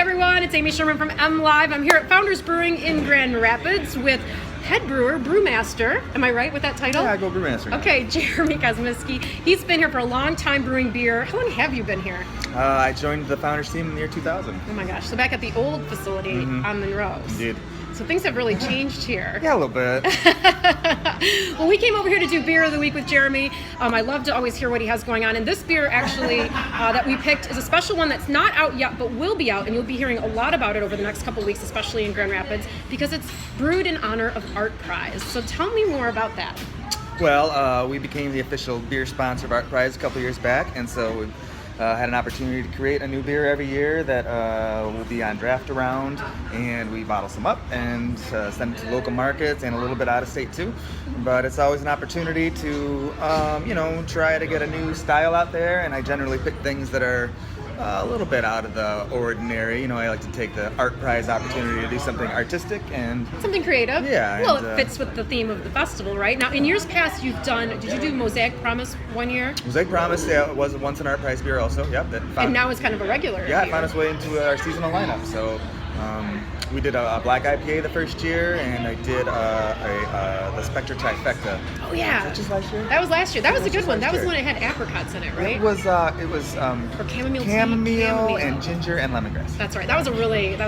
everyone, it's Amy Sherman from M Live. I'm here at Founders Brewing in Grand Rapids with head brewer, brewmaster. Am I right with that title? Yeah, I go brewmaster. Okay, Jeremy Kosmiski. He's been here for a long time brewing beer. How long have you been here? I joined the Founders team in the year 2000. Oh my gosh, so back at the old facility on Monroe's. Indeed. So things have really changed here. Yeah, a little bit. Well, we came over here to do Beer of the Week with Jeremy. I love to always hear what he has going on. And this beer actually that we picked is a special one that's not out yet, but will be out. And you'll be hearing a lot about it over the next couple weeks, especially in Grand Rapids, because it's brewed in honor of Art Prize. So tell me more about that. Well, we became the official beer sponsor of Art Prize a couple years back, and so we had an opportunity to create a new beer every year that will be on draft around, and we bottle some up and send it to local markets and a little bit out of state too. But it's always an opportunity to, try to get a new style out there, and I generally pick things that are a little bit out of the ordinary. I like to take the Art Prize opportunity to do something artistic and something creative. Yeah. Well, it fits with the theme of the festival, right? Now, in years past, did you do Mosaic Promise one year? Mosaic Promise, yeah, it was once an Art Prize beer also. Yep. And now it's kind of a regular. Yeah, beer. it found its way into our seasonal lineup. So we did a black IPA the first year, and I did the Spectre Trifecta. Oh yeah. Was that just last year? That was last year. That was a good one. That was the one that had apricots in it, right? It was or chamomile and ginger and lemongrass. That's right. That was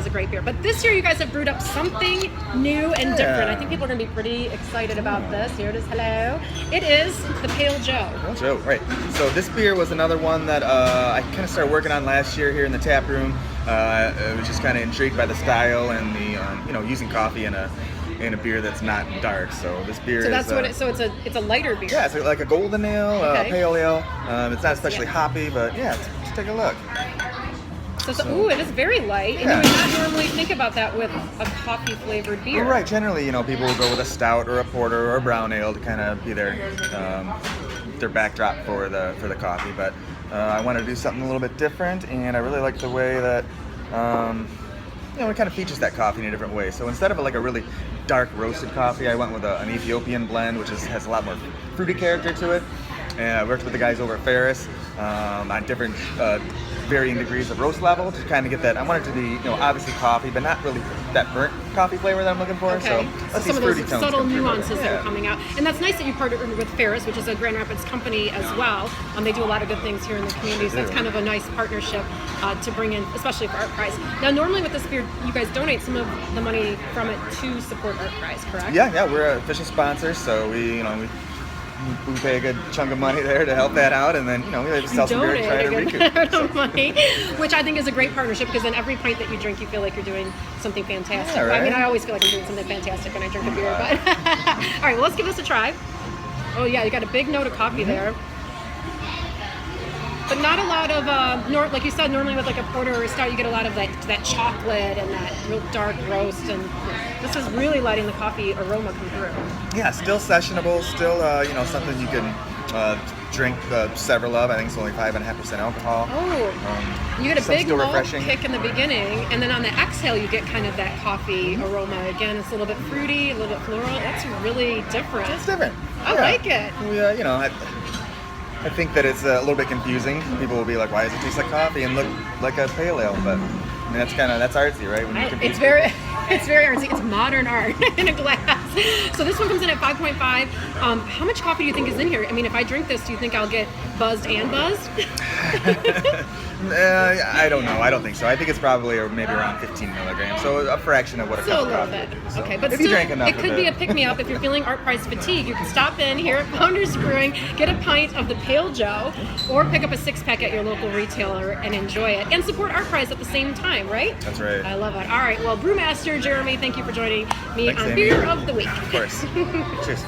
a great beer. But this year you guys have brewed up something new and different. I think people are going to be pretty excited about this. Here it is. Hello. It is the Pale Joe. Pale Joe, right. So this beer was another one that I kind of started working on last year here in the tap room. I was just kind of intrigued by the style and the using coffee in a beer that's not dark. So this beer it's a lighter beer. Yeah, it's like a golden ale, okay. Pale ale. It's not especially hoppy, but yeah, let's take a look. So it is very light, and you would not normally think about that with a coffee flavored beer. Well, right. Generally, people will go with a stout or a porter or a brown ale to kind of be their backdrop for the coffee. But I wanted to do something a little bit different, and I really like the way that it kind of features that coffee in a different way. So instead of a really dark roasted coffee, I went with an Ethiopian blend, which has a lot more fruity character to it. And I worked with the guys over at Ferris on different varying degrees of roast level to kind of get that. I want it to be, obviously coffee, but not really that burnt coffee flavor that I'm looking for. Okay. So some of those subtle nuances that are Yeah. coming out. And that's nice that you partnered with Ferris, which is a Grand Rapids company as well. They do a lot of good things here in the community, so that's kind of a nice partnership to bring in, especially for Art Prize. Now, normally with this beer, you guys donate some of the money from it to support Art Prize, correct? Yeah, we're an official sponsor, so we pay a good chunk of money there to help that out, and then we sell some beer and try to recoup. Money, which I think is a great partnership, because then every pint that you drink, you feel like you're doing something fantastic. Yeah, right? I mean, I always feel like I'm doing something fantastic when I drink a beer. But all right, well, let's give this a try. Oh yeah, you got a big note of coffee there. But not a lot of, like you said, normally with like a porter or a stout, you get a lot of that chocolate and that real dark roast, and this is really letting the coffee aroma come through. Yeah, still sessionable, still something you can drink several of. I think it's only 5.5% alcohol. Oh, you get a big malt refreshing kick in the beginning, and then on the exhale you get kind of that coffee aroma. Again, it's a little bit fruity, a little bit floral. That's really different. It's different. I like it. I think that it's a little bit confusing. People will be like, "Why does it taste like coffee and look like a pale ale?" But I mean, that's artsy, right? When you it's very artsy. It's modern art in a glass. So this one comes in at 5.5. How much coffee do you think is in here? I mean, if I drink this, do you think I'll get buzzed and buzzed? I don't know. I don't think so. I think it's probably maybe around 15 milligrams, so a fraction of what a cup of coffee would be. So okay, but if still, you drank enough it could be a pick-me-up if you're feeling Art Prize fatigue. You can stop in here at Founders Brewing, get a pint of the Pale Joe, or pick up a 6-pack at your local retailer and enjoy it, and support Art Prize at the same time, right? That's right. I love it. All right, well, Brewmaster Jeremy, thank you for joining me Thanks, on Amy. Beer of the Week. Of course. Cheers.